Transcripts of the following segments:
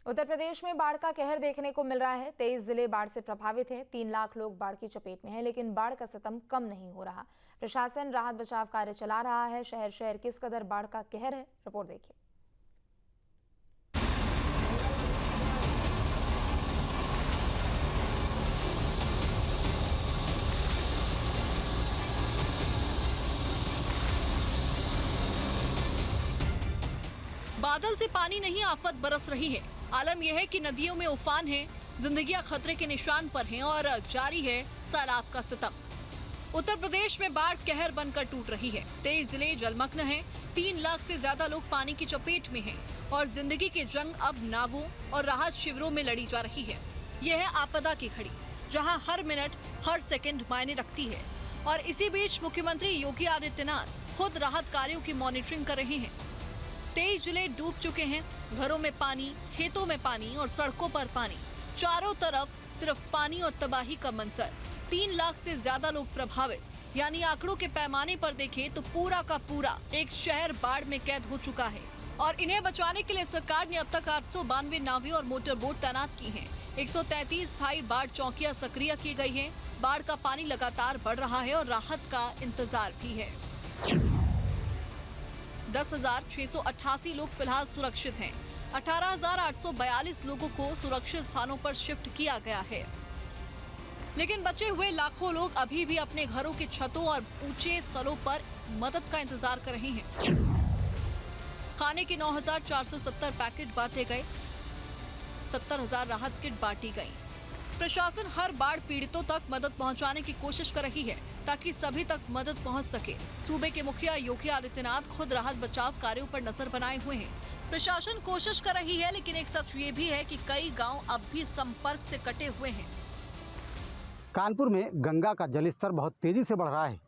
उत्तर प्रदेश में बाढ़ का कहर देखने को मिल रहा है। 23 जिले बाढ़ से प्रभावित हैं। 3 लाख लोग बाढ़ की चपेट में हैं, लेकिन बाढ़ का सितम कम नहीं हो रहा। प्रशासन राहत बचाव कार्य चला रहा है। शहर शहर किस कदर बाढ़ का कहर है, रिपोर्ट देखिए। बादल से पानी नहीं, आफत बरस रही है। आलम यह है कि नदियों में उफान है, जिंदगियां खतरे के निशान पर हैं और जारी है सैलाब का सितम। उत्तर प्रदेश में बाढ़ कहर बनकर टूट रही है। 23 जिले जलमग्न हैं। 3 लाख से ज्यादा लोग पानी की चपेट में हैं और जिंदगी की जंग अब नावों और राहत शिविरों में लड़ी जा रही है। यह है आपदा की घड़ी, जहां हर मिनट हर सेकंड मायने रखती है। और इसी बीच मुख्यमंत्री योगी आदित्यनाथ खुद राहत कार्यों की मॉनिटरिंग कर रहे हैं। 23 जिले डूब चुके हैं। घरों में पानी, खेतों में पानी और सड़कों पर पानी। चारों तरफ सिर्फ पानी और तबाही का मंजर। 3 लाख से ज्यादा लोग प्रभावित, यानी आंकड़ों के पैमाने पर देखें तो पूरा का पूरा एक शहर बाढ़ में कैद हो चुका है। और इन्हें बचाने के लिए सरकार ने अब तक 892 नावें और मोटर बोट तैनात की हैं। 133 स्थायी बाढ़ चौकियां सक्रिय की गई हैं। बाढ़ का पानी लगातार बढ़ रहा है और राहत का इंतजार भी है। 10,688 लोग फिलहाल सुरक्षित हैं। 18,842 लोगों को सुरक्षित स्थानों पर शिफ्ट किया गया है। लेकिन बचे हुए लाखों लोग अभी भी अपने घरों की छतों और ऊंचे स्थलों पर मदद का इंतजार कर रहे हैं। खाने के 9,470 पैकेट बांटे गए। 70,000 राहत किट बांटी गई। प्रशासन हर बाढ़ पीड़ितों तक मदद पहुंचाने की कोशिश कर रही है ताकि सभी तक मदद पहुंच सके। सूबे के मुखिया योगी आदित्यनाथ खुद राहत बचाव कार्यों पर नजर बनाए हुए हैं। प्रशासन कोशिश कर रही है, लेकिन एक सच ये भी है कि कई गांव अब भी संपर्क से कटे हुए हैं। कानपुर में गंगा का जलस्तर बहुत तेजी से बढ़ रहा है।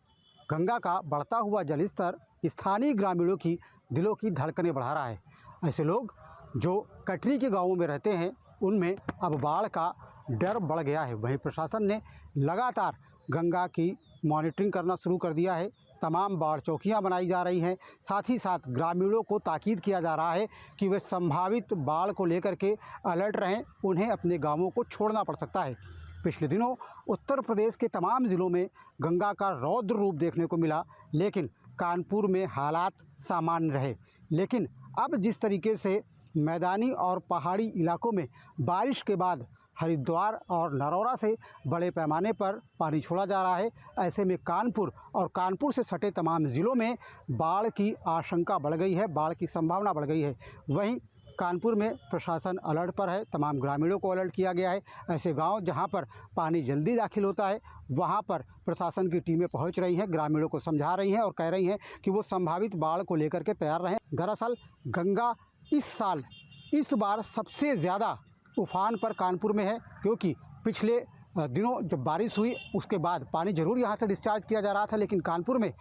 गंगा का बढ़ता हुआ जलस्तर स्थानीय ग्रामीणों की दिलों की धड़कनें बढ़ा रहा है। ऐसे लोग जो कटरी के गाँवों में रहते हैं, उनमें अब बाढ़ का डर बढ़ गया है। वहीं प्रशासन ने लगातार गंगा की मॉनिटरिंग करना शुरू कर दिया है। तमाम बाढ़ चौकियां बनाई जा रही हैं। साथ ही साथ ग्रामीणों को ताकीद किया जा रहा है कि वे संभावित बाढ़ को लेकर के अलर्ट रहें। उन्हें अपने गांवों को छोड़ना पड़ सकता है। पिछले दिनों उत्तर प्रदेश के तमाम ज़िलों में गंगा का रौद्र रूप देखने को मिला, लेकिन कानपुर में हालात सामान्य रहे। लेकिन अब जिस तरीके से मैदानी और पहाड़ी इलाकों में बारिश के बाद हरिद्वार और नरौरा से बड़े पैमाने पर पानी छोड़ा जा रहा है, ऐसे में कानपुर और कानपुर से सटे तमाम ज़िलों में बाढ़ की आशंका बढ़ गई है, बाढ़ की संभावना बढ़ गई है। वहीं कानपुर में प्रशासन अलर्ट पर है। तमाम ग्रामीणों को अलर्ट किया गया है। ऐसे गांव जहां पर पानी जल्दी दाखिल होता है, वहां पर प्रशासन की टीमें पहुंच रही हैं, ग्रामीणों को समझा रही हैं और कह रही हैं कि वो संभावित बाढ़ को लेकर के तैयार रहें। दरअसल गंगा इस बार सबसे ज़्यादा उफान पर कानपुर में है, क्योंकि पिछले दिनों जब बारिश हुई उसके बाद पानी ज़रूर यहाँ से डिस्चार्ज किया जा रहा था, लेकिन कानपुर में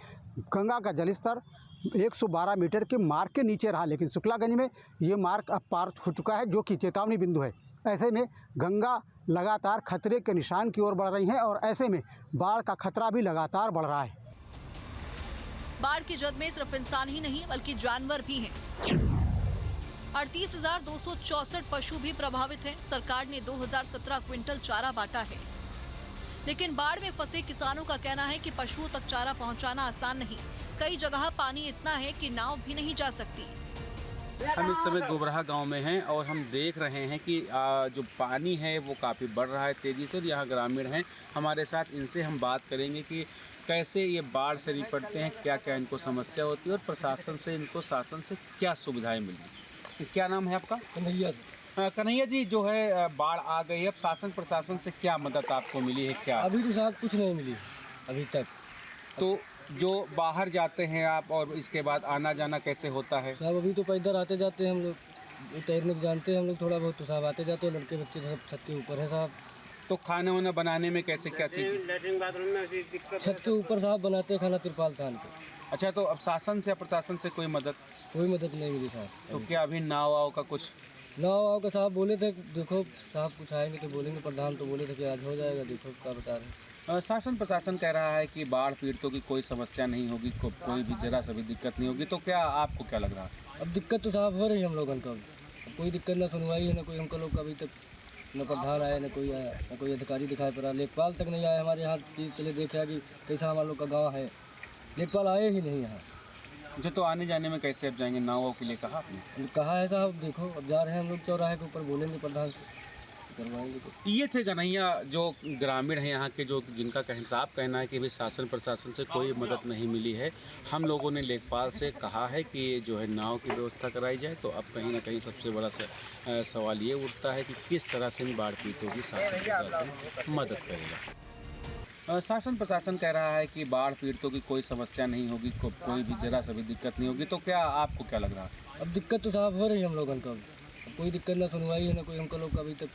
गंगा का जलस्तर 112 मीटर के मार्क के नीचे रहा। लेकिन शुक्लागंज में ये मार्क अब पार हो चुका है, जो कि चेतावनी बिंदु है। ऐसे में गंगा लगातार खतरे के निशान की ओर बढ़ रही है और ऐसे में बाढ़ का खतरा भी लगातार बढ़ रहा है। बाढ़ की जद में सिर्फ इंसान ही नहीं बल्कि जानवर भी हैं। 38,264 पशु भी प्रभावित हैं। सरकार ने 2017 क्विंटल चारा बांटा है, लेकिन बाढ़ में फंसे किसानों का कहना है कि पशुओं तक चारा पहुंचाना आसान नहीं। कई जगह पानी इतना है कि नाव भी नहीं जा सकती। हम इस समय गोबराहा गांव में हैं और हम देख रहे हैं कि जो पानी है वो काफ़ी बढ़ रहा है तेज़ी से। यहाँ ग्रामीण हैं हमारे साथ, इनसे हम बात करेंगे कि कैसे ये बाढ़ से निपटते हैं, क्या क्या इनको समस्या होती है और प्रशासन से, इनको शासन से क्या सुविधाएं मिली। क्या नाम है आपका? कन्हैया। कन्हैया जी, जो है बाढ़ आ गई है, अब शासन प्रशासन से क्या मदद आपको मिली है? क्या अभी तो साहब कुछ नहीं मिली अभी तक। तो जो बाहर जाते हैं आप और इसके बाद आना जाना कैसे होता है? साहब अभी तो पैदल आते जाते हैं हम लोग, तैरने को जानते हैं हम लोग थोड़ा बहुत, तो साहब आते जाते हैं। लड़के बच्चे सब छत के ऊपर है साहब। तो खाना वाना बनाने में कैसे, क्या चीज़? लैट्रिन बाथरूम में दिक्कत। छत के ऊपर साहब बनाते हैं खाना तिरपाल तान के। अच्छा, तो अब शासन से, प्रशासन से कोई मदद? कोई मदद नहीं मिली साहब। तो क्या अभी नाव वाव का कुछ? नाव वाव का साहब बोले थे, देखो साहब कुछ आएंगे तो बोलेंगे। प्रधान तो बोले थे कि आज हो जाएगा, देखो क्या बता रहे हैं। शासन प्रशासन कह रहा है कि बाढ़ पीड़ितों की कोई समस्या नहीं होगी, कोई भी जरा सा भी दिक्कत नहीं होगी। तो क्या आपको क्या लग रहा है? अब दिक्कत तो साहब हो रही है हम लोगों को। कोई दिक्कत ना सुनवाई है, ना कोई हमको लोग का अभी तक न प्रधान आया, न कोई आया, न कोई अधिकारी दिखाई पड़ा। लेखपाल तक नहीं आया हमारे यहाँ कि चले देखा कि कैसा हमारे लोग का गाँव है। लेखपाल आए ही नहीं यहाँ। जो तो आने जाने में कैसे अब जाएंगे, नावों के लिए कहा आपने? कहा है साहब, देखो अब जा रहे हैं हम लोग चौराहे के ऊपर, बोलेंगे प्रधान से करवाएंगे तो। ये थे कन्हैया जो ग्रामीण हैं यहाँ के, जो जिनका साफ कहना है कि भी शासन प्रशासन से कोई मदद नहीं मिली है। हम लोगों ने लेखपाल से कहा है कि जो है नाव की व्यवस्था कराई जाए, तो अब कहीं ना कहीं सबसे बड़ा सवाल ये उठता है कि किस तरह से इन बाढ़ पीड़ितों की शासन प्रशासन मदद करेगा। शासन प्रशासन कह रहा है कि बाढ़ पीड़ितों की कोई समस्या नहीं होगी, कोई भी जरा सा भी दिक्कत नहीं होगी, तो क्या आपको क्या लग रहा है? अब दिक्कत तो साहब हो रही है हम लोगों को। अब कोई दिक्कत ना सुनवाई है, ना कोई हमको लोग का अभी तक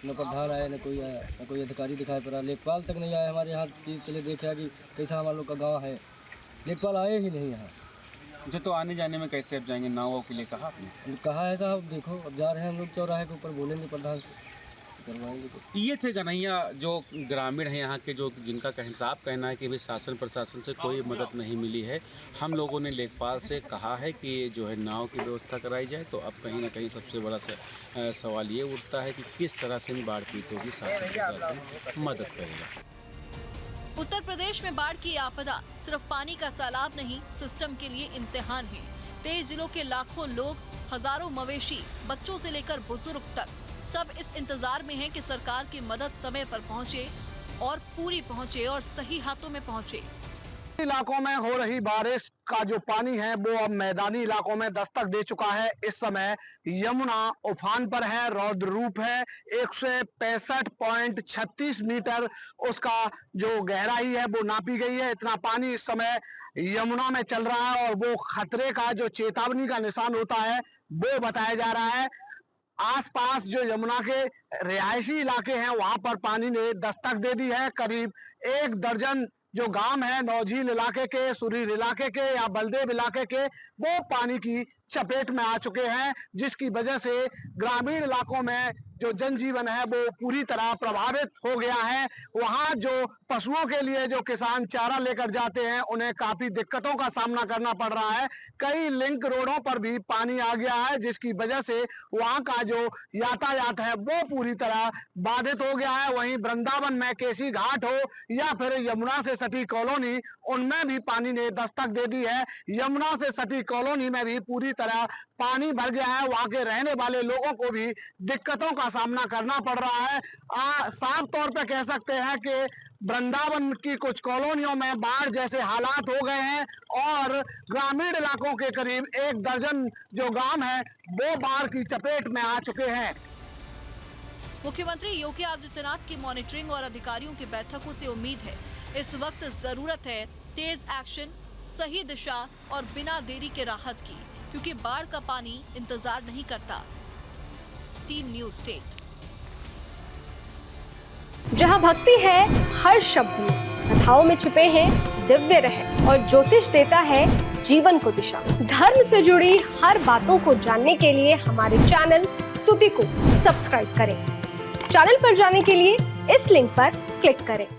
न प्रधान आया, न कोई आया, न कोई अधिकारी दिखाई पड़ा। लेखपाल तक नहीं आया हमारे यहाँ कि चले देखा कि कैसा हमारे लोग का गाँव है। लेखपाल आए ही नहीं यहाँ। जो तो आने जाने में कैसे अब जाएंगे, नावों के लिए कहा आपने? कहा है साहब, देखो अब जा रहे हैं हम लोग चौराहे के ऊपर, बोलेंगे प्रधान से करवाएंगे तो। ये थे कन्हैया जो ग्रामीण हैं यहाँ के, जो जिनका साफ कहना है कि भी शासन प्रशासन से कोई मदद नहीं मिली है। हम लोगों ने लेखपाल से कहा है कि जो है नाव की व्यवस्था कराई जाए, तो अब कहीं ना कहीं सबसे बड़ा सवाल ये उठता है कि किस तरह से इन बाढ़ पीड़ितों की शासन प्रशासन मदद करेगा। उत्तर प्रदेश में बाढ़ की आपदा सिर्फ पानी का सैलाब नहीं, सिस्टम के लिए इम्तिहान है। 23 जिलों के लाखों लोग, हजारों मवेशी, बच्चों से लेकर बुजुर्ग तक सब इस इंतजार में हैं कि सरकार की मदद समय पर पहुंचे और पूरी पहुंचे और सही हाथों में पहुंचे। इलाकों में हो रही बारिश का जो पानी है वो अब मैदानी इलाकों में दस्तक दे चुका है। इस समय यमुना उफान पर है, रौद्र रूप है। 165.36 मीटर उसका जो गहराई है वो नापी गई है। इतना पानी इस समय यमुना में चल रहा है और वो खतरे का जो चेतावनी का निशान होता है वो बताया जा रहा है। आसपास जो यमुना के रिहायशी इलाके हैं वहां पर पानी ने दस्तक दे दी है। करीब 1 दर्जन जो गांव है नौझील इलाके के, सुरीर इलाके के या बलदेव इलाके के, वो पानी की चपेट में आ चुके हैं, जिसकी वजह से ग्रामीण इलाकों में जो जनजीवन है वो पूरी तरह प्रभावित हो गया है। वहां जो पशुओं के लिए जो किसान चारा लेकर जाते हैं उन्हें काफी दिक्कतों का सामना करना पड़ रहा है। कई लिंक रोडों पर भी पानी आ गया है, जिसकी वजह से वहां का जो यातायात है वो पूरी तरह बाधित हो गया है। वहीं वृंदावन में केसी घाट हो या फिर यमुना से सटी कॉलोनी, उनमें भी पानी ने दस्तक दे दी है। यमुना से सटी कॉलोनी में भी पूरी तरह पानी भर गया है। वहां के रहने वाले लोगों को भी दिक्कतों का सामना करना पड़ रहा है। साफ तौर पे कह सकते हैं कि वृंदावन की कुछ कॉलोनियों में बाढ़ जैसे हालात हो गए हैं और ग्रामीण इलाकों के करीब 1 दर्जन जो गांव हैं वो बाढ़ की चपेट में आ चुके हैं। मुख्यमंत्री योगी आदित्यनाथ की मॉनिटरिंग और अधिकारियों की बैठकों से उम्मीद है इस वक्त जरूरत है तेज एक्शन, सही दिशा और बिना देरी के राहत की, क्योंकि बाढ़ का पानी इंतजार नहीं करता। Team news state. जहां भक्ति है हर शब्द में, कथाओं में छुपे हैं दिव्य रहस्य और ज्योतिष देता है जीवन को दिशा। धर्म से जुड़ी हर बातों को जानने के लिए हमारे चैनल स्तुति को सब्सक्राइब करें। चैनल पर जाने के लिए इस लिंक पर क्लिक करें।